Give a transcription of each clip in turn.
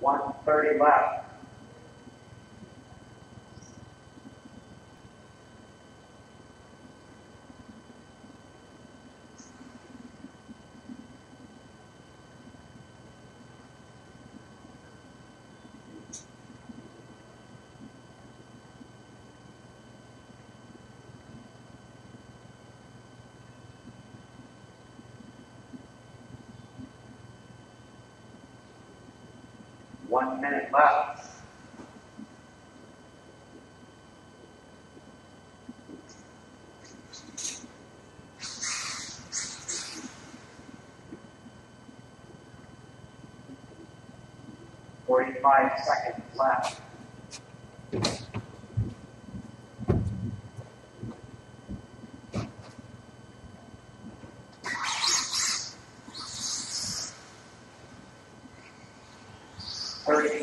1:30 left. One minute left. Forty-five seconds left.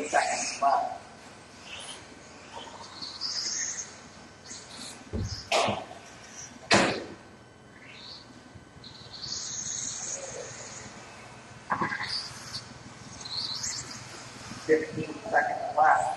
Seconds left. Fifteen seconds left.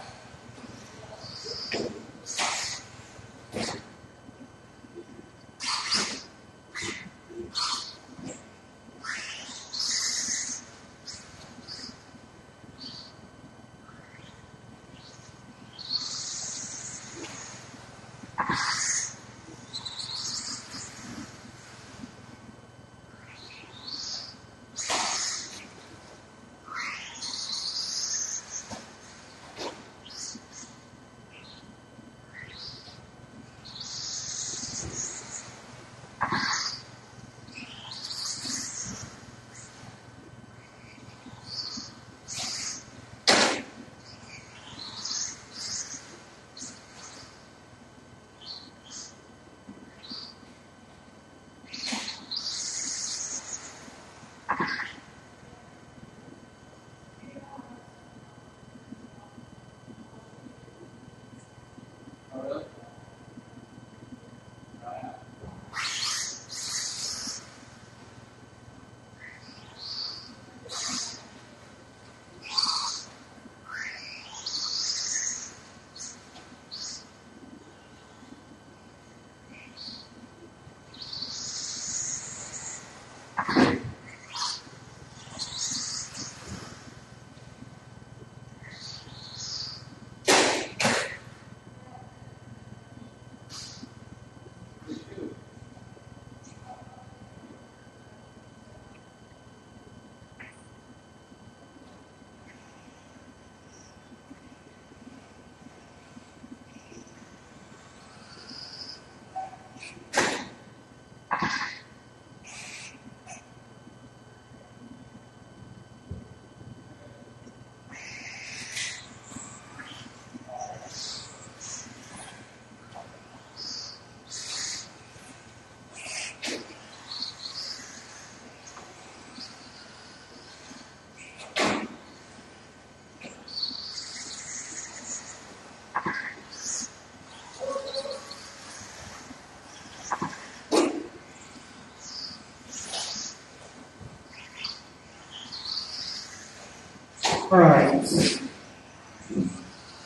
All right.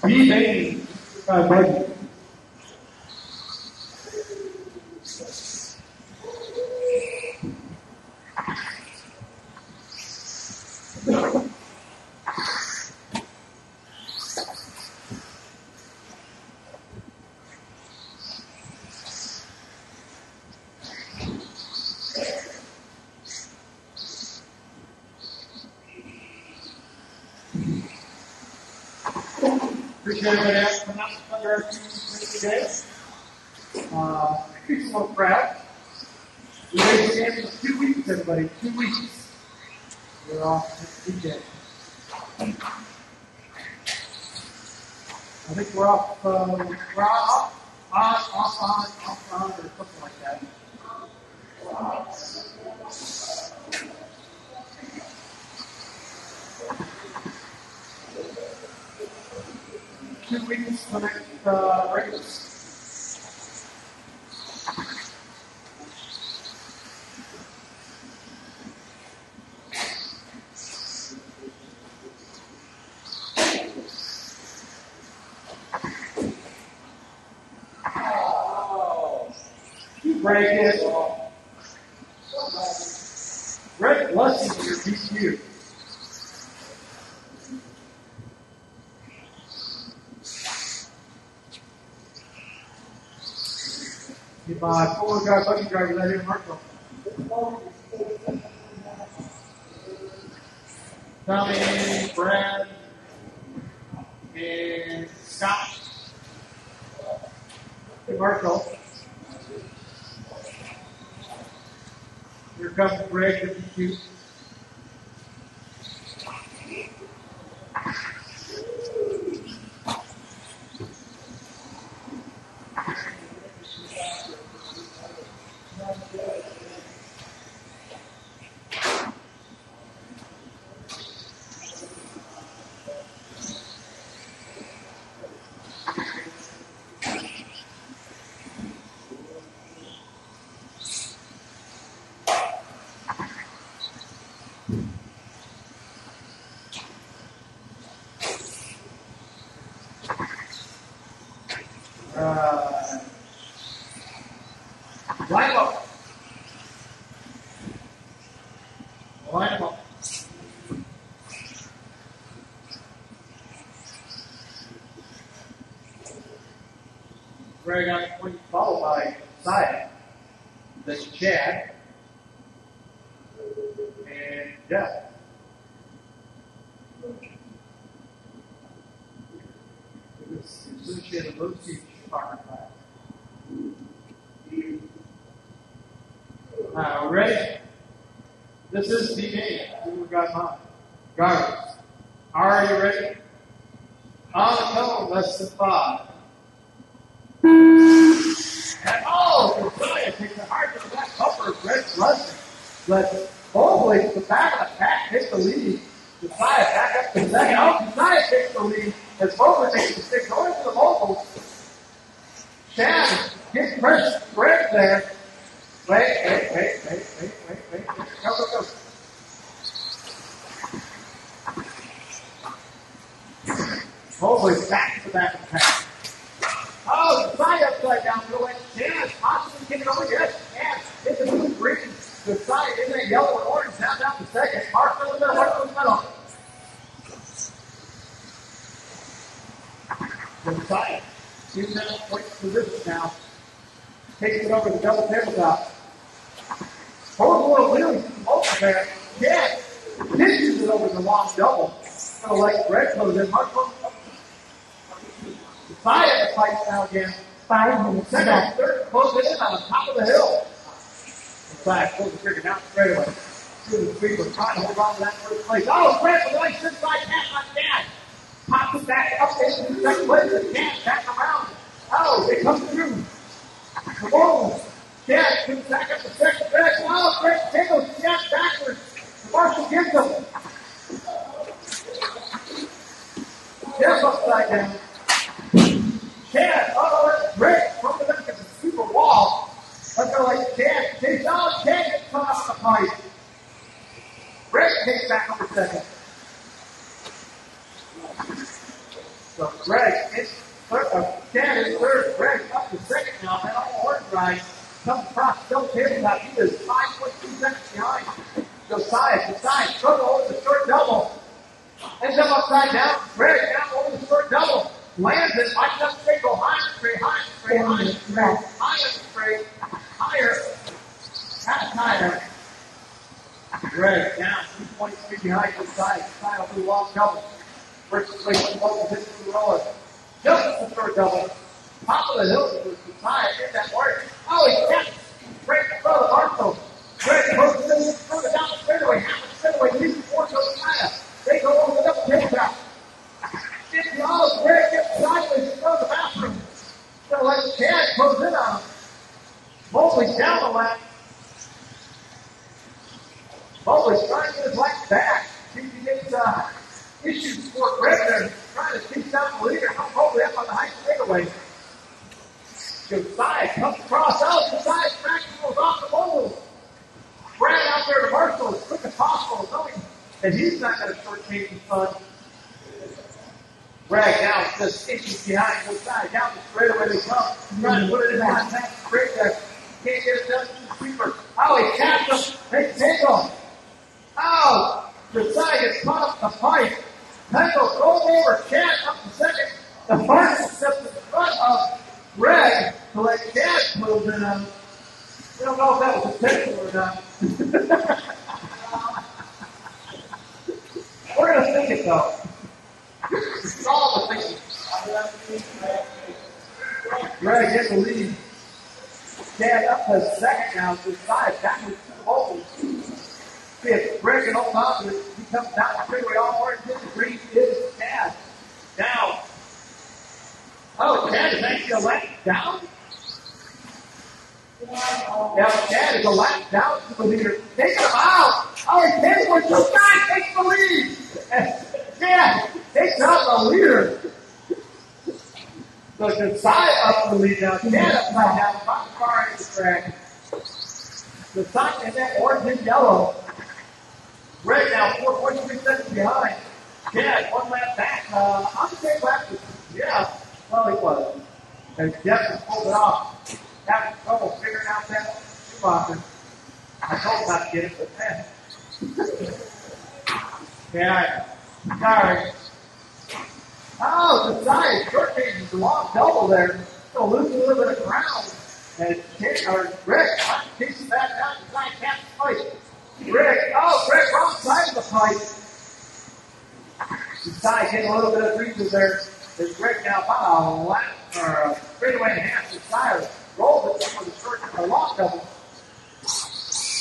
Me, baby. Buddy. Appreciate everybody else coming out under our activities today. It's a little proud. We raised the game for 2 weeks, everybody. 2 weeks. We're off this weekend. I think we're off, on, or something like that. 2 weeks for the next race. break it. Great blessing for your DQ. Get my four guy buggy driver right here, Marco. Tommy, Brad, and Scott. Hey, Marco. Here comes Greg with the cute. Line them up. Line them up. Greg on the point, followed by Saya. Then Chad. And Jeff. It was associated with those two partner class. Ready? This is the game. Who got mine? Drivers. Are you ready? On the tone, less than 5. And Josiah takes a hard to the back upper, great blessing. But boldly to the back of the pack takes the lead. Josiah back up to the second. Josiah takes the lead as Bowler takes the stick going to the moguls. Chad gets pressure, Greg there. Wait. Go. Bowler's back to the back of the pack. Josiah upside down, go in. Chad possibly get it over. Yes, and it's a blue green. Josiah in that yellow and orange, down to second. Mark in the middle, Mark in the middle. Josiah, 2 minutes, point position now. Takes it over the double tabletop. Holds a little wheelie to the open there. Yeah, pitches it over the long double. Gonna let Greg close in. Mark close. Josiah fights now again. 5 minutes. Second, third, close it in on the top of the hill. Josiah pulls the trigger down straight away. Through the speed, we're trying to hold on to that first place. Greg with a nice inside pass on Chad. Pops it back up into the second place. And Chad back around. They come through. Come on. Chad comes back up the second back. Greg takes Chad backwards. The marshal gets him. Jeff upside down. Chad, Greg from the back of the super wall. Let's go like Chad. Chad gets cut off the pipe. Greg takes back over second. So Greg is third. Chad is third. Greg up to second now. That all horse ride comes across double tabletop. He is 5.2 seconds behind. Josiah struggle over the short double. Ends up upside down. Greg down over the short double. Lands it. Like up straight. Go higher, straight. Higher. Higher. Greg down 2.3 behind Josiah. Josiah will do long double. First place in both hits the roller. Just the third double. Top of the hill with Josiah in that work. He catches. Greg in front of Marco. Greg goes further down the straightaway. Half the straightaway leads before Josiah. They go over the double tabletop. Greg gets sideways in front of the bathroom. Gonna let Chad close in on him. Mosley's down the lap. Mosley's trying to get his legs back. See if he gets issues for Greg there. Trying to chase down the leader. Come Mosley up on the high straightaway. Josiah comes across out. Josiah cracks goes off the mold. Brad out there to Marshall as quick as possible, knowing that he's not going to shortchange his son. Brad now just inches behind Josiah. Down the straightaway they come. Trying to put it in the hot pass. Greg there. can't get it done to the sweeper. Oh, he tapped him. Hey, Tango. Oh, the side gets caught up the pipe. Tango goes over, Chad up the second. The marshal steps in front of Greg to let Chad move in on. We don't know if that was intentional or not. We're going to think it, though. It's all the thinking. Greg gets the lead. Chad up to second now to the side. Back with 2 holes. See if Greg can hold on to it. He comes down the freeway all the way to the green. Is Chad. Now. Oh, Chad is actually a lap down. Yeah, Chad is a lap down to the leader. Take him out. Oh, he takes one. 2 guys takes the lead. And Chad takes out the leader. So Josiah up the lead now. Chad upside down, about far into the track. Josiah in that orange and yellow. Greg now 4.3 seconds behind. Chad 1 lap back. On the same lap. Yeah, well, he was. And Jeff has pulled it off. Having trouble figuring out that Schumacher. I told him not to get it, but man. Yeah, sorry. Oh, Josiah short-changes the long double there. Still losing a little bit of ground. And Greg chases back down. Josiah can't fight. Greg, wrong side of the pipe. Josiah getting a little bit of breathing there. There's Greg now about a lap, or a straightaway and a half. Josiah rolls it for the short, long double.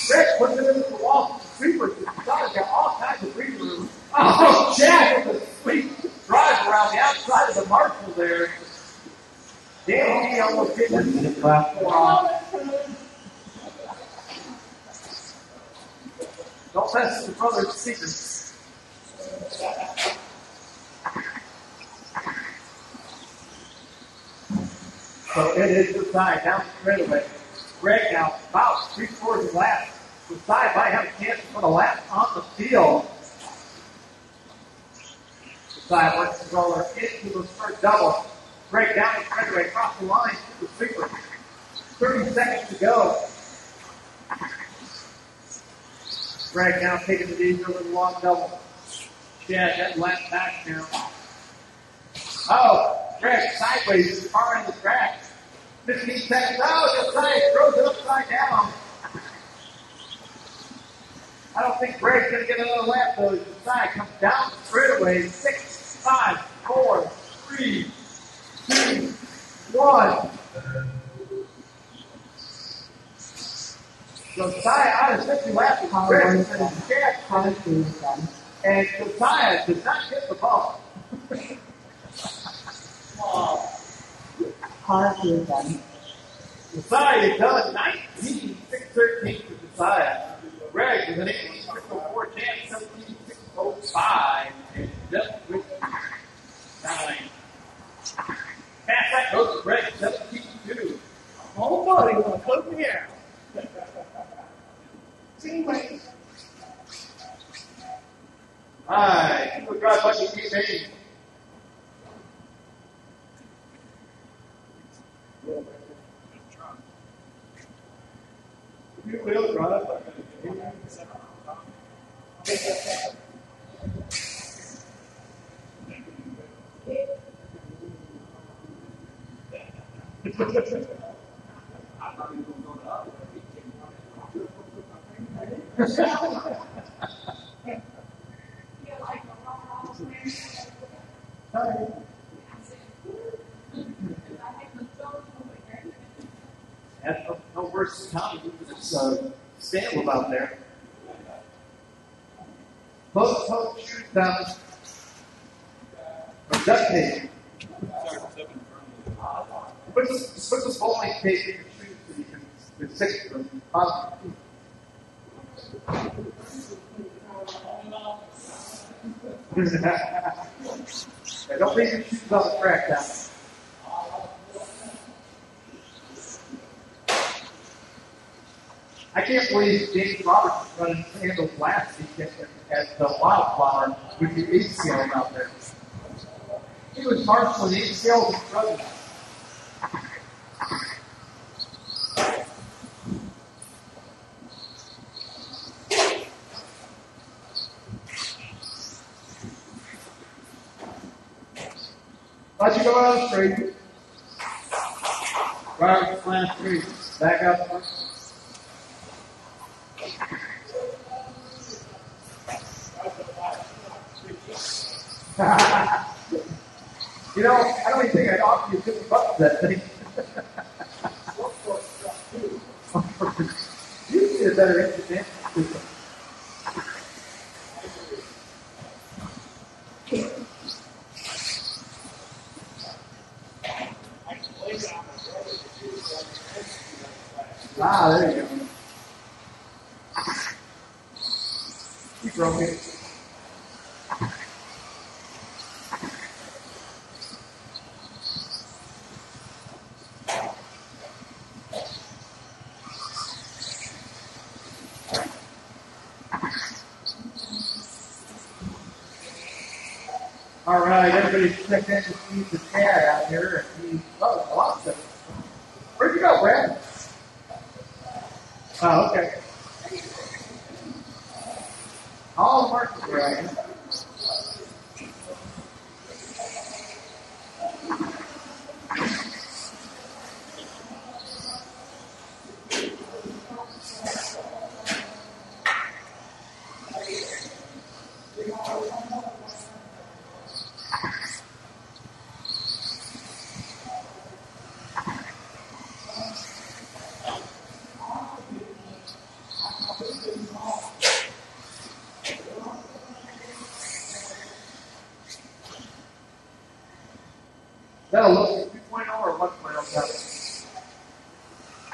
Greg puts it into the wall. Sweeper. Josiah's got all kinds of breathing room. Oh, Chad with a sweet drive around the outside of the marshal there. Damn, he almost did it. Don't mess with your brother's secrets. So it is Josiah down the straightaway. Greg now about 3/4 of the lap. Josiah might have a chance to put a lap on the field. Josiah works the roller into the first double. Greg down the straightaway across the line to the sweeper. 30 seconds to go. Greg now taking the lead over the long double. Chad that lap back now. Oh, Greg sideways far in the track. 15 seconds. Oh, Josiah throws it upside down. I don't think Greg's going to get another lap though. Josiah comes down the straightaway. 6, 5, 4, 3, 2, 1. Josiah out of 50 laps. Greg and Chad coming. And Josiah does not get the ball. Josiah is done 19, 6-13 for Josiah. Greg with an 18-604 chance, 17-605, and just with 9. Pass that goes to Greg, 17-2. Oh, buddy, want to close me out. Teammates. All right, people drive bucket teammate. You will drive. That's no worse time. It's stable out there. Both shoes down. Or duct tape. Put this bowling tape in your shoes so you can stick them. Don't leave your shoes on the track now. I can't believe James Roberts is running handles last week at the Wildflower with the ACL out there. He was marshalling the ACL and struggling. Let you go out of the street. Right slam street. Back up. You know, I don't even think I'd offer you 50 bucks for that thing. You need a better engineer. Ah, there you go. You broke it. All right, everybody's checked in to see the cat out here. And he's lots of it. Where'd you go, Brad? Oh, okay. All the markers are out here. That'll look 2.0 or 1.0.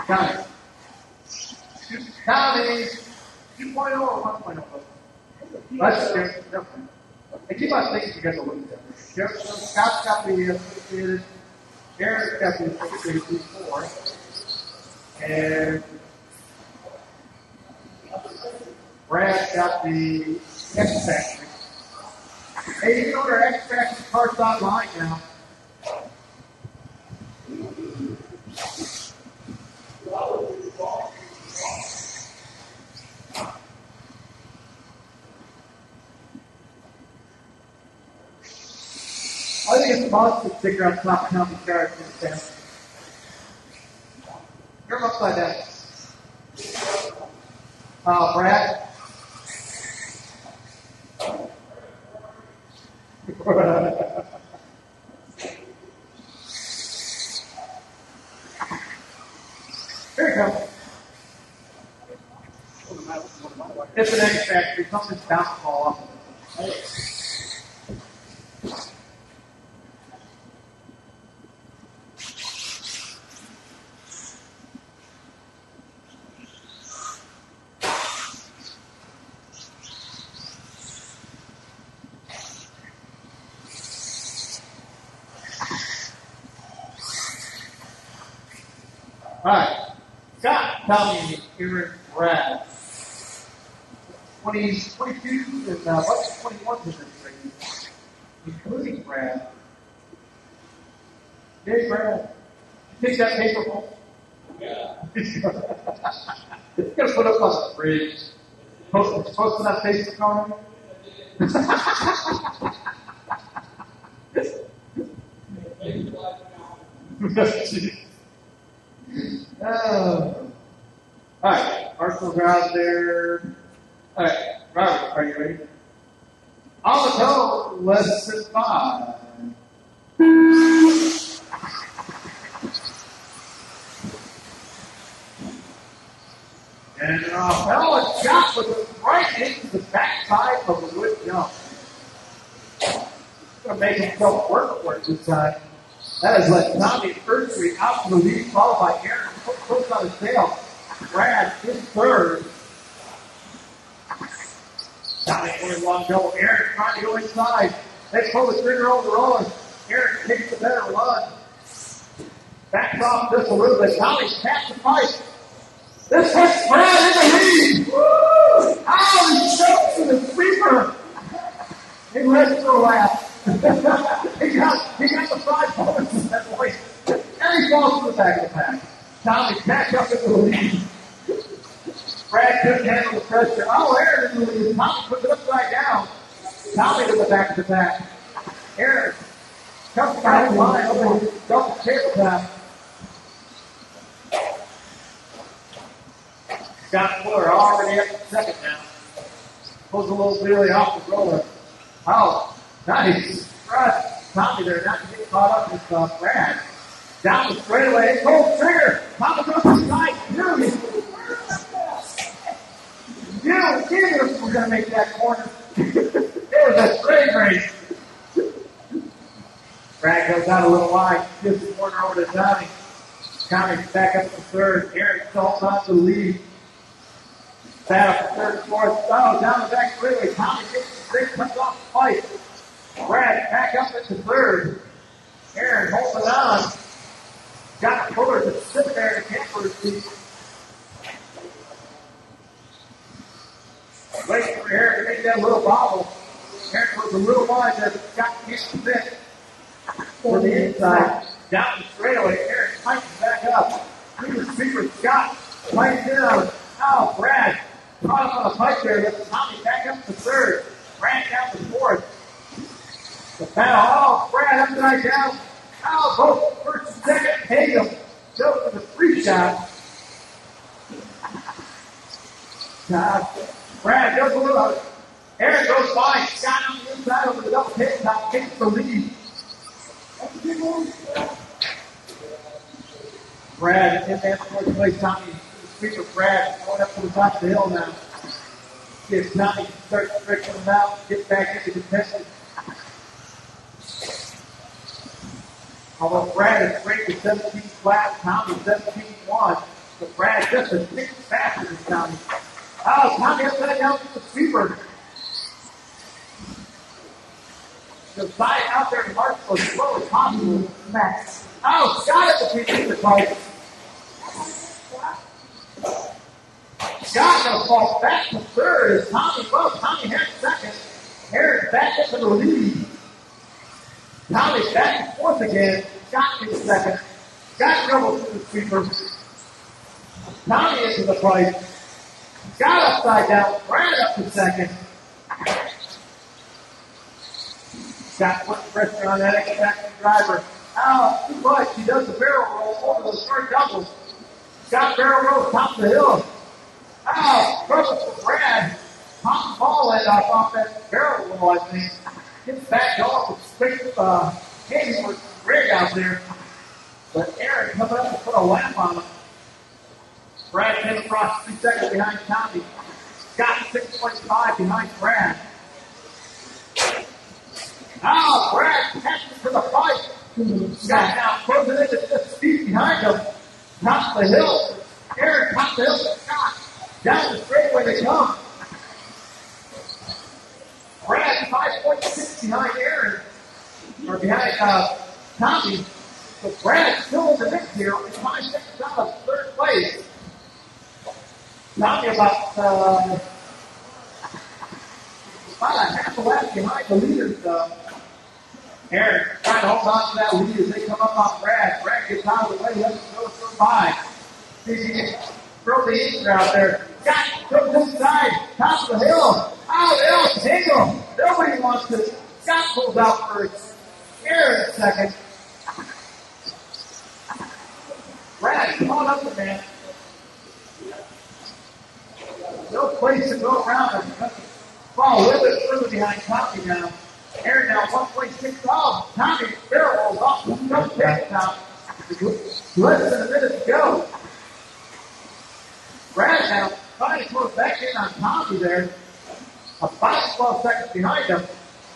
Tommy. Tommy. 2.0 or 1.0. That's good. Hey, keep on thinking you guys will look at that. Scott's got the associated. Aaron's got the associated P4. And Brad's got the X Factory. Hey, you can order X Factory parts online now. I think it's possible to figure out top county characters down. You're upside down. Brad. Here you go. It's an egg factory. Something's bound to fall off of it. Alright, Scott, Tommy, Aaron, Brad. 22 and what's 21 in this race? Including Brad. Hey, Brad. You take that paper home? Yeah. It's going to put up on the fridge. Post it on Facebook on Alright, Arsenal out there. Alright, Robert, are you ready? On the toe, lesson 5. And Raphael shot with it right into the backside of the wood jump. He's going to make himself work for it this time. That has let Tommy Ursery out to the lead, followed by Aaron close on his tail. Brad in third. Tommy going long go. Aaron trying to go inside. They pull the trigger over the roller. Aaron takes the better run. Backs off just a little bit. Tommy's past the pipe. This puts Brad in the lead. Woo! Oh, he chokes in the sweeper. He lets for a laugh. he got the 5 points at that point. And he falls to the back of the pack. Tommy back up into the lead. Brad couldn't handle the pressure. Oh, Aaron in the lead. Tommy puts it upside down. Tommy to the back of the pack. Aaron Comes back to line over double tabletop. Scott Fuller already up to second now. Pulls a little Billy off the roller. Oh, nice. Tommy there not to get caught up with Brad. Down the straightaway, pull trigger. Tommy goes to the side. You we're going to make that corner. It was a straight race. Brad goes out a little wide, gives the corner over to Tommy. Tommy's back up to third. Aaron Schultz on the lead. Back up to third, fourth. Oh, down the back straightaway. Tommy gets the stick, comes off the fight. Brad back up into third. Aaron holding on. Got Fuller to sit there in the camper's seat. Wait for Aaron to make that little bobble. Aaron goes a little wide there. Scott gets the fit for the inside. Down the straightaway. Aaron tightens back up. Through the sweeper. Scott tightens down. Oh, Brad caught up on a pipe there. Lets Tommy back up to third. Brad down to fourth. The foul. Oh, Brad upside down. Oh, both first and second. Hagel goes for the free shot. Brad goes a little. Aaron goes by. Scott on the inside over the double hit. Top takes the lead. Brad in that fourth place. Tommy, sweeper Brad going up to the top of the hill now. Gives Tommy to start stretching him out. Gets back into contention. Although Brad is great with 17 flat, Tommy 17-1. But Brad just a tick faster than Tommy. Oh, Tommy upside down to the sweeper. The side out there and march as slow as possible. Max. Oh, Scott at the beginning of the fight. Scott gonna fall back to third as Tommy goes. Tommy had second. Aaron back into the lead. Tommy's back and forth again. Scott gets second. Scott dribbles to the sweeper. Tommy into the fight. Scott upside down. Brad up to second. Scott puts pressure on that X-Factor driver. Oh, too much. He does the barrel roll over the third double. Scott barrel rolls top of the hill. Oh, trouble for Brad. Pop the ball end off that barrel roll, I think. Gets back off with straight hitting with Greg out there. But Aaron coming up to put a lap on him. Brad came across 3 seconds behind Tommy. Scott 6.5 behind Brad. Oh, Brad catches to the fight. Scott now closing in at 6 feet behind him. Top the hill. Aaron top the hill to Scott. Down the straightaway they come. Brad 5.6 behind Aaron. Or behind Tommy. But Brad still in the mix here. Only 5 seconds out of third place. Tommy about a half a lap behind the leaders. Aaron trying to hold on to that lead as they come up on Brad. Brad gets out of the way, lets him go by. See if he can throw the anchor out there. Scott goes inside, top of the hill. Oh, the Hagel. Nobody wants to. Scott pulls out first. Aaron second. Brad, come on up the man. No place to go around him. Fall a little bit further behind Tommy now. Aaron now 1.6 off. Tommy barrel rolls off. No take now. Less than a minute to go. Brad now trying to close back in on Tommy there. About 12 seconds behind him.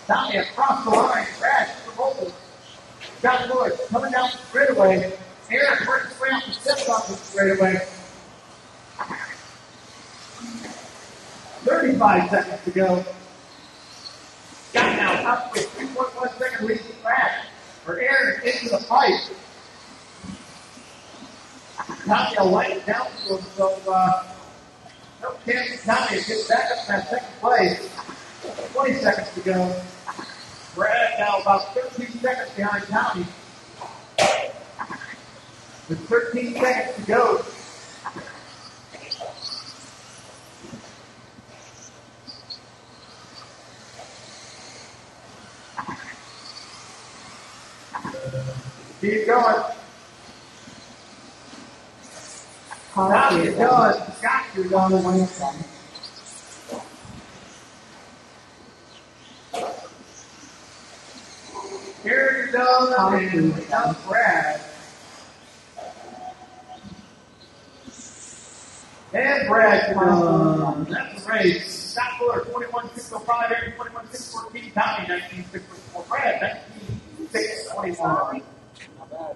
Tommy across the line. Brad proposal. Scott Lewis coming down the straightaway. Aaron working his way off the steps off the straightaway. 35 seconds to go. Scott now up with 3.1 second lead to Brad. For Aaron into the fight. Tommy will light it down to him, so no chance for Tommy to get back up in that second place. 20 seconds to go. Brad now about 13 seconds behind Tommy. With 13 seconds to go. Keep going. Stop, you're done. Scott, you're done. Here you're done, and we're done, Brad. And Brad, you're done. That's a race. Scott Fuller, 21.605, Aaron, 21.614, Tommy, 19.644, Brad, 19.621. Not bad.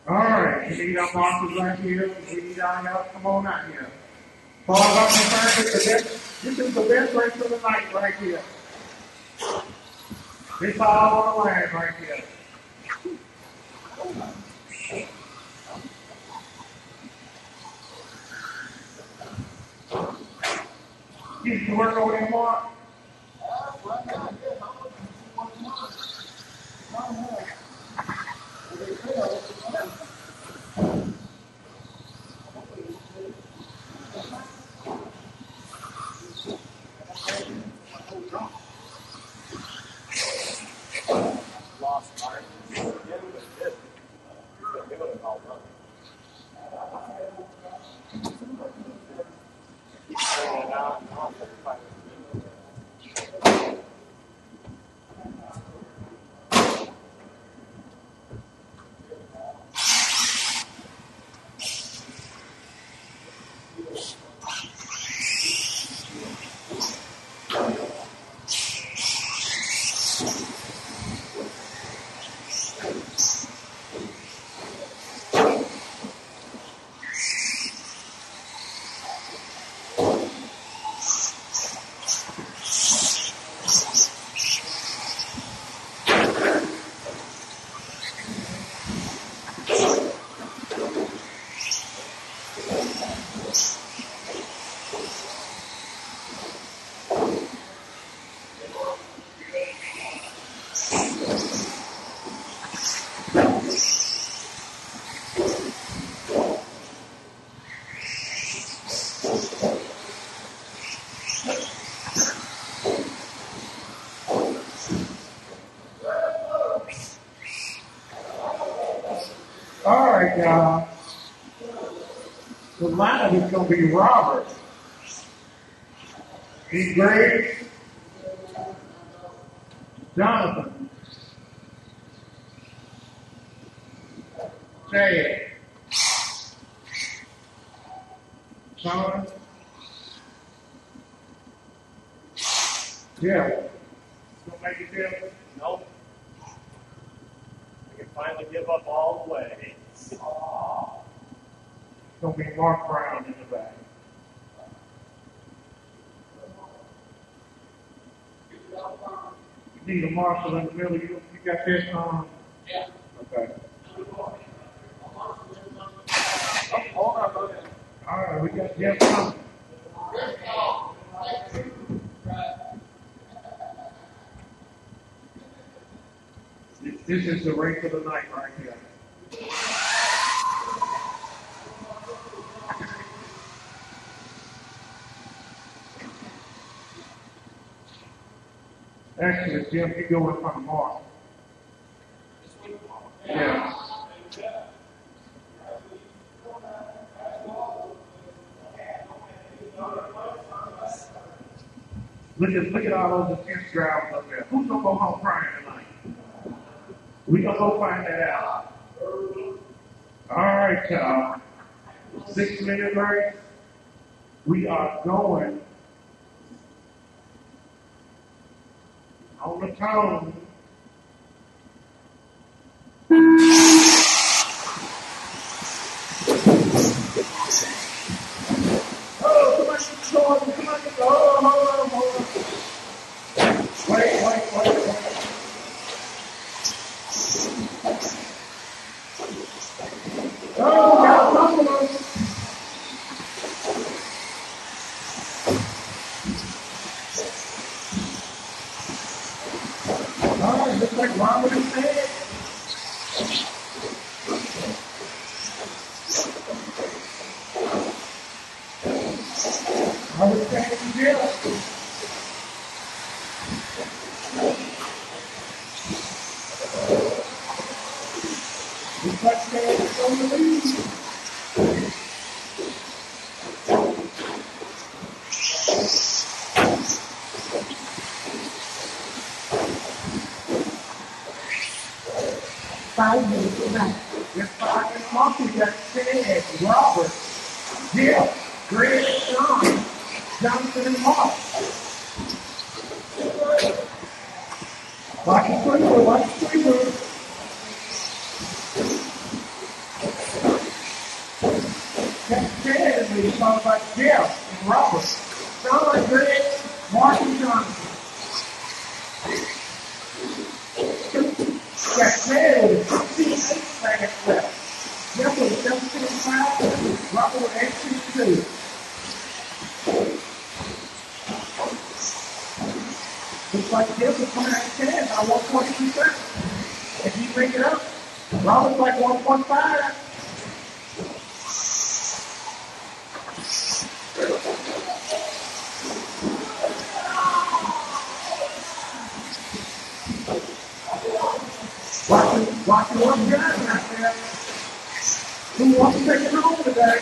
Alright, you need our boxes right here. We need our help. Come on out here. Paul, this is the best race of the night right here. This all on the line right here. You work over there, Mark? Alright, y'all. The lineup is going to be Robert. D. Graves. Jonathan. Chad. Sean. Yeah. Don't make it different? Nope. I can finally give up all the way. It's going to be Mark Brown in the back. You need a marshal in the middle. You got this on? Yeah. Okay. All right, we got Jeff coming. This is the race of the night right here. Actually, Jim, you go in front of Mark. Look at all those intense drivers up there. Who's gonna go home crying tonight? We gonna go find that out. All right, y'all. 6-minute race. We are going on the tone. Oh, come on, come on, hold on. Wait. Oh, got a couple of them. All right, looks like Robert is dead. Robert's dead in jail. Looks like they're on the lead. Five minutes back. Just 5 minutes off. We got Ted, Robert, Jill, Greg, Sean, Jonathan, and Mark. Watch the sweeper. That's Ted and we talk about Jill and Robert. Sean, Greg, Mark, and Jonathan. Got Ted with 68 seconds left. Jeff with 17.5. Robert with 18.2. Looks like Jeff is coming out of 10 by 1.2 seconds. If you bring it up, Robert's like 1.5. Watching one driving out there. Who wants to take it home today?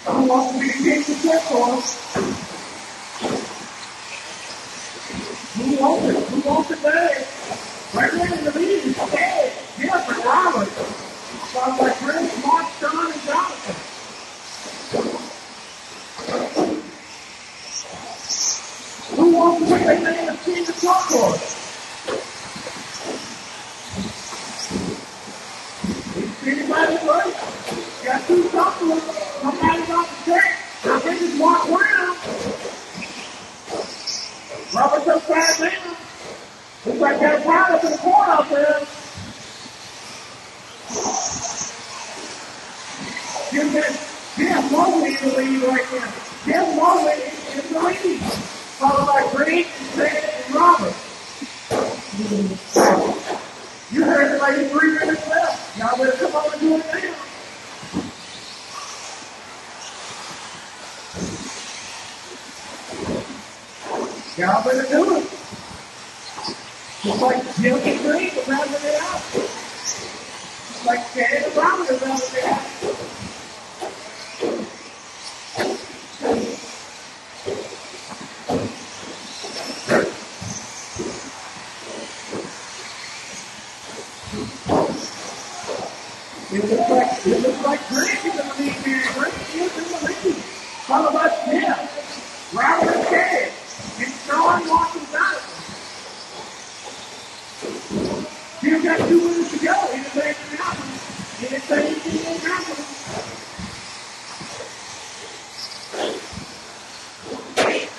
Who wants to be the king of the check for us? Who wants it? Who wants it today? Right there in the lead is Ted, Jeff, and Robert. Sounds like Chris, Mark, Sean, and Jonathan. Who wants to put their name as king of the truck for us? Anybody's right. Got 2 couplers. Somebody's off the track. I think it's Mark Brown. Robert's upside down. Looks like got a crowd up in the corner out there. Jim Mosley in the lead right now. Jim Mosley in the lead. Followed by Greg, Ted, and Robert. You heard it like 3 minutes left. Y'all better come on and do it now. Y'all better do it. Just like Jim and Greg are rounding it out. Just like Ted and Robert are rounding it out. It looks like Greg is in the lead here. Greg is in the lead. Followed by Jeff, Robert, and Ted, and Sean, Mark, and Jonathan. Jim got 2 minutes to go. He didn't say anything happened. He didn't say anything happened.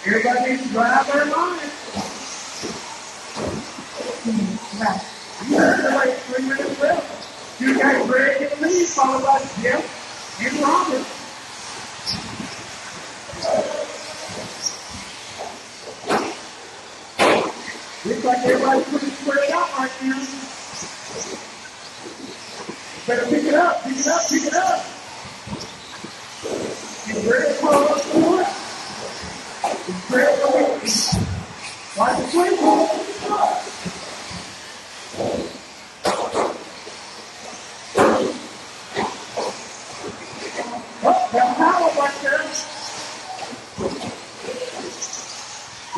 Everybody needs to drive their mind. Right. You heard it like 3 minutes left. You got Greg in the lead, followed by Jeff and Robert. Looks like everybody's pretty spread out right now. Better pick it up. Is Greg close up for it? Is Greg going? Watch the swing ball.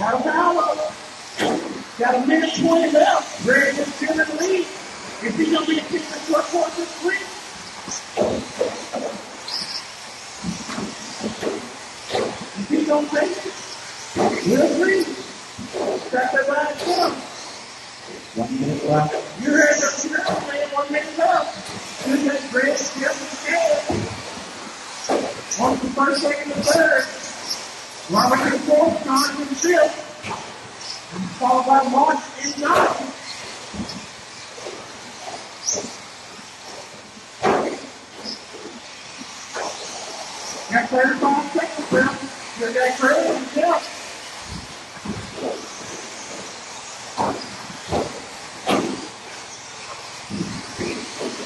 Got a foul up. Got a minute 20 left. Greg is still in the lead. If he's going to be a kick the short court this week. If he's going to take it, we'll agree. Strap that line down. 1 minute left. You're in the man, 1 minute left. Good that Greg is still scared. On the first, second, and third. Robert in the fourth, John in the fifth. And followed by Mark and John. Got 35 seconds left. You got Craig and Jeff.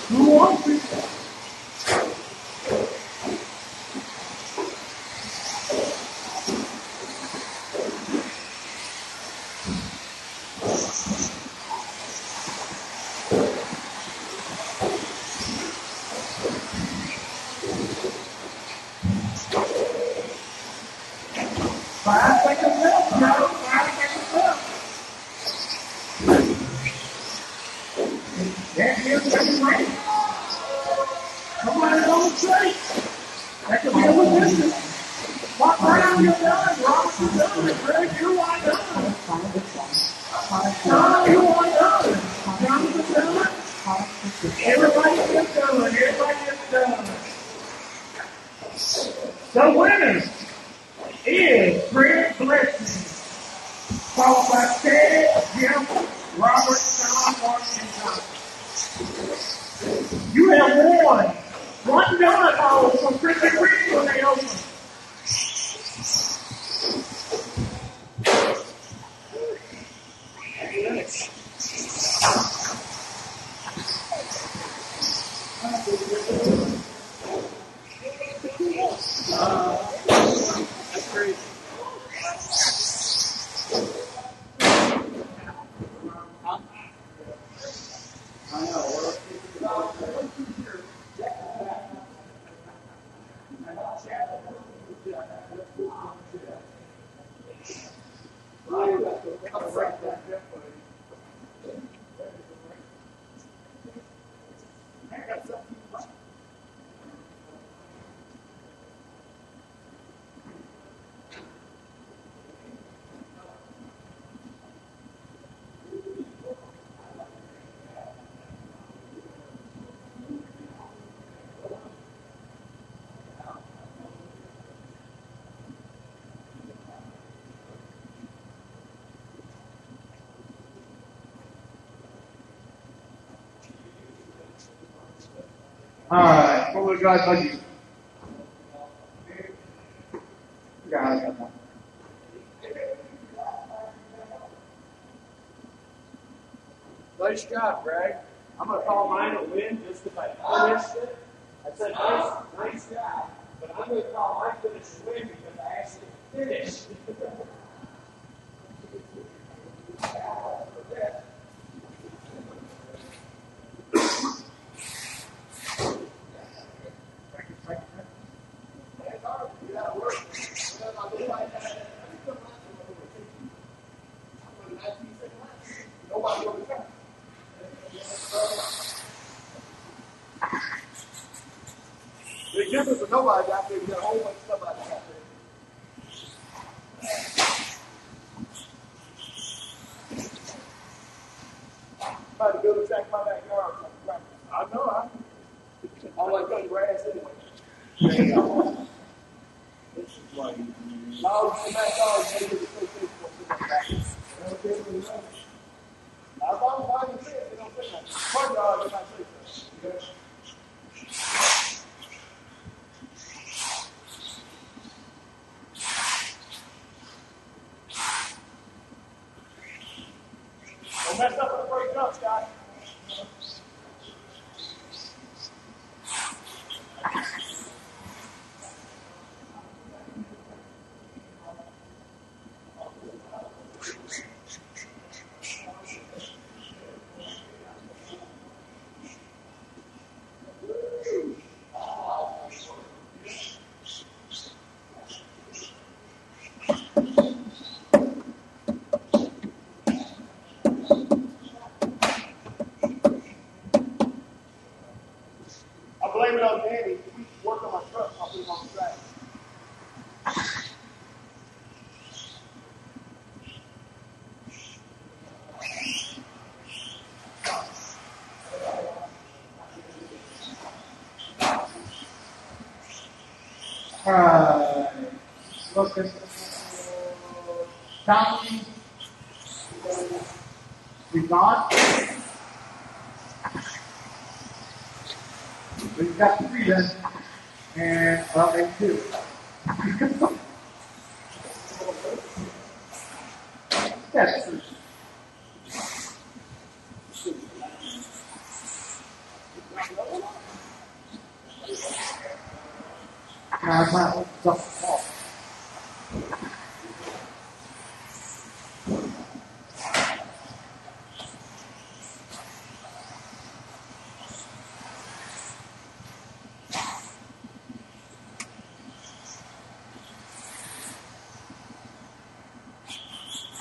Who wants it? The winner is Greg Blessing, followed by Ted, Jim, Robert, John, Martin, and John. You have won $1 from Christian Green when they open. That's crazy. I know. All right, four-wheel drive buggy. Guys, got one. Nice job, Greg. I'm going to call mine a win just because I finished it. I said, nice job. But I'm going to call my finish a win because I actually finished. The difference of nobody out there, we got a whole bunch of somebody out there. About to build a track in my backyard. I know, I like cutting grass anyway. This is like, I'll come back on and maybe the first thing for practice. As long as I can see it, they don't say that. Part of it, I say so. Don't mess up with the first jump, Scott. second. Tommy. He's gone. We've got 3 then. And, well, maybe 2. That's true. No, it's not. It's up the wall.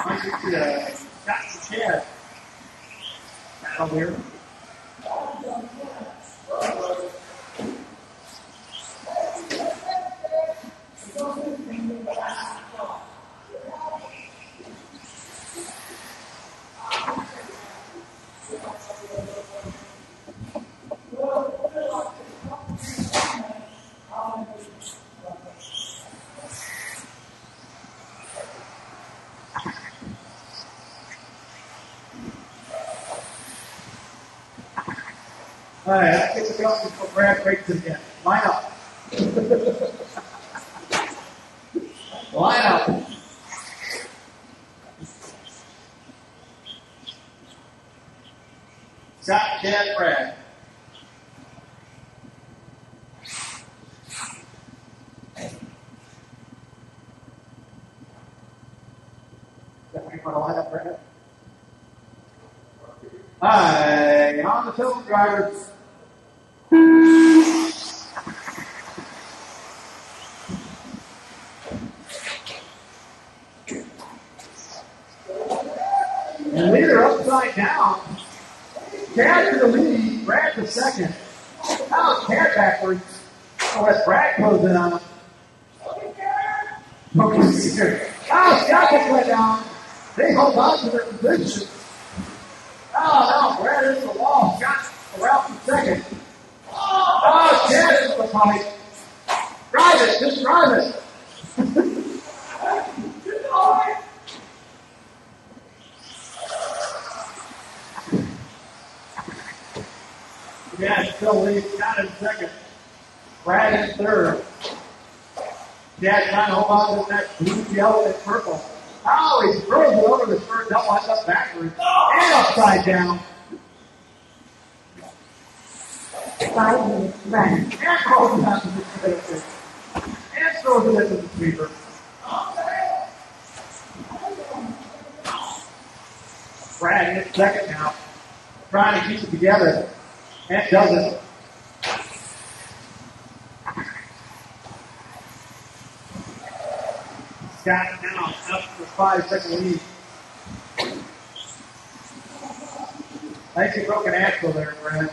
I think got the chair. Over here. All right, that gets the option for Brad breaks again. Line up. Line up. Scott, Chad, Brad. Is that where you want to line up, Brad? Hi, on the tilt drivers. And leader upside down. Chad to the lead, Brad to second. Now it's Chad backwards. Oh, that's Brad closing on him. Okay, now Scott gets let down. They hold on to their position. Oh, no, Brad is the wall. Scott around for second. Oh, Chad is the pipe. Drive it, just drive it. Chad still leads. Scott in second. Brad in third. Chad trying to hold on to that blue, yellow, and purple. Oh, he throws it over the third double, ends up backwards. And upside down. 5 minutes, right. And throws it out to the sweeper. And throws it into the sweeper. Brad in second now. Trying to keep it together. And doesn't. Scott now up for 5-second lead. Nice and broken axle there, Brad.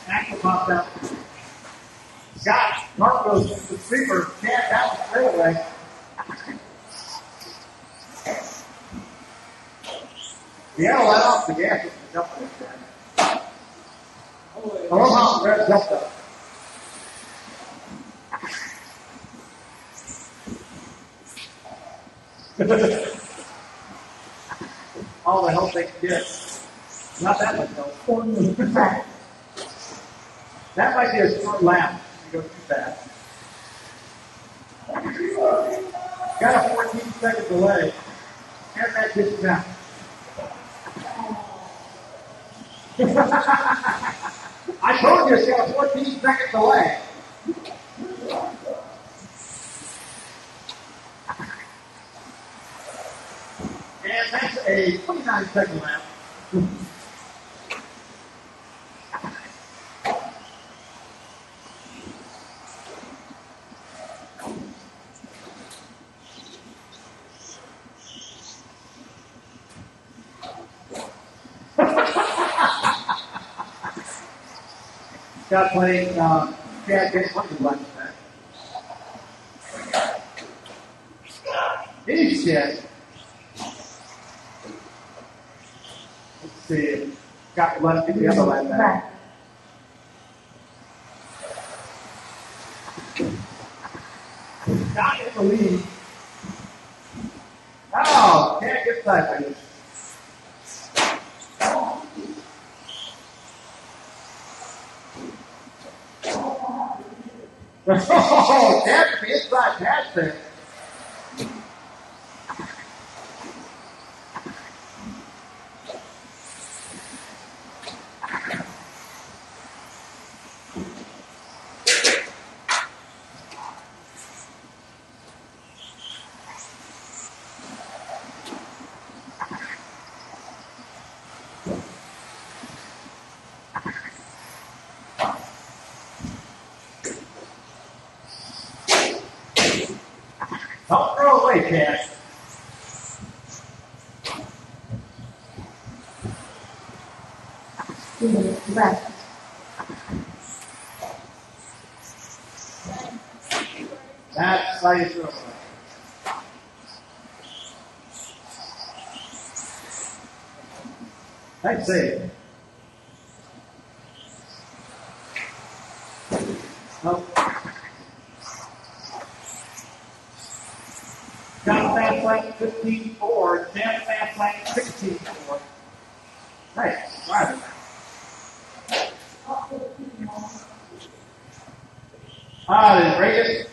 Axle popped out. Scott, Mark goes to the sweeper. Chad down the straightaway. Yeah, let off the gas with the jump like that. I love how Brad jumped up. All the help they can get. Not that much help. 4 minutes, right. That might be a short lap if you go too fast. Got a 14-second delay. And that gets down. I told you it's got a 14-second delay. And that's a 29-second lap. Got playing Chad gets one of the laps back. He's Chad. Let's see. Got left in the other lap back. Right. the lead. Oh, can't get sideways. Oh, that's the inside patch there. Don't throw away, Cash. Left. That's how you throw away. Nice save. Nope. John fast lap 15-4. Jam fast lap 16-4. Nice. Right. Ah, did it break it?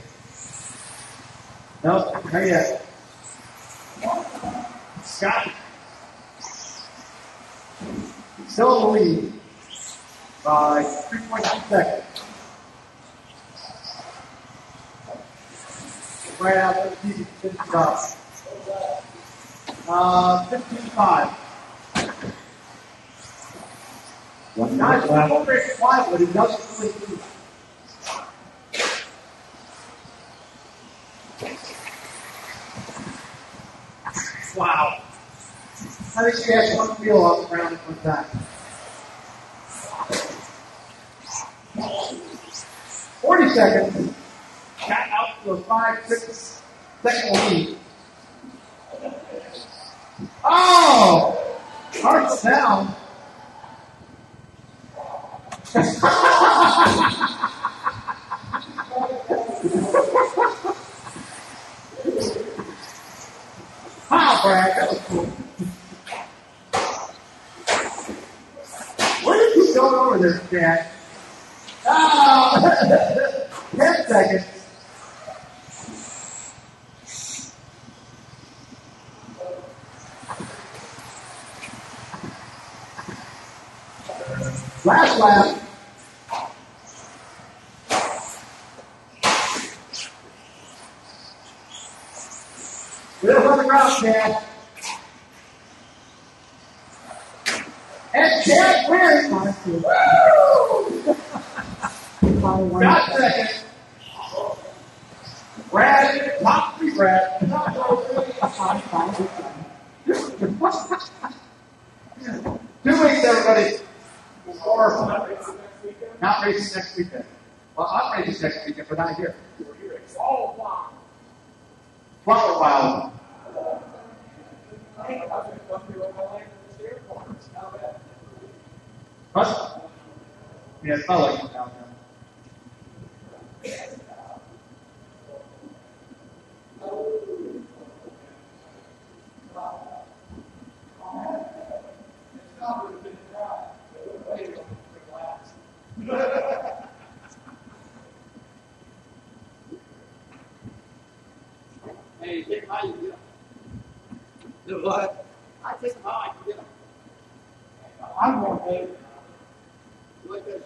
Nope, not yet. Scott. Still in the lead by 3.2 seconds. Right out there, easy to finish it up. 15-5. Guys, I'm over very quiet, but he doesn't really do. Wow. I think she has one wheel off the ground at one time. 40 seconds. Got out to a 5-6 second lead. Oh! Hearts down. Wow, Brad, that was cool. Where did you go over there, Dad? Oh! 10 seconds. Last lap. Wheels on the ground, Chad. And Chad wins. Woo! Got second. Brad, top 3, Brad. 2 weeks, everybody. Or not racing next weekend. Well, I'm racing next weekend, but not here. Oh, wow. Flower Wild. What? Yeah, it's not like it down there. Hey, take how you get them. Do what? I take them how I can get them. I'm going to pay. You like that?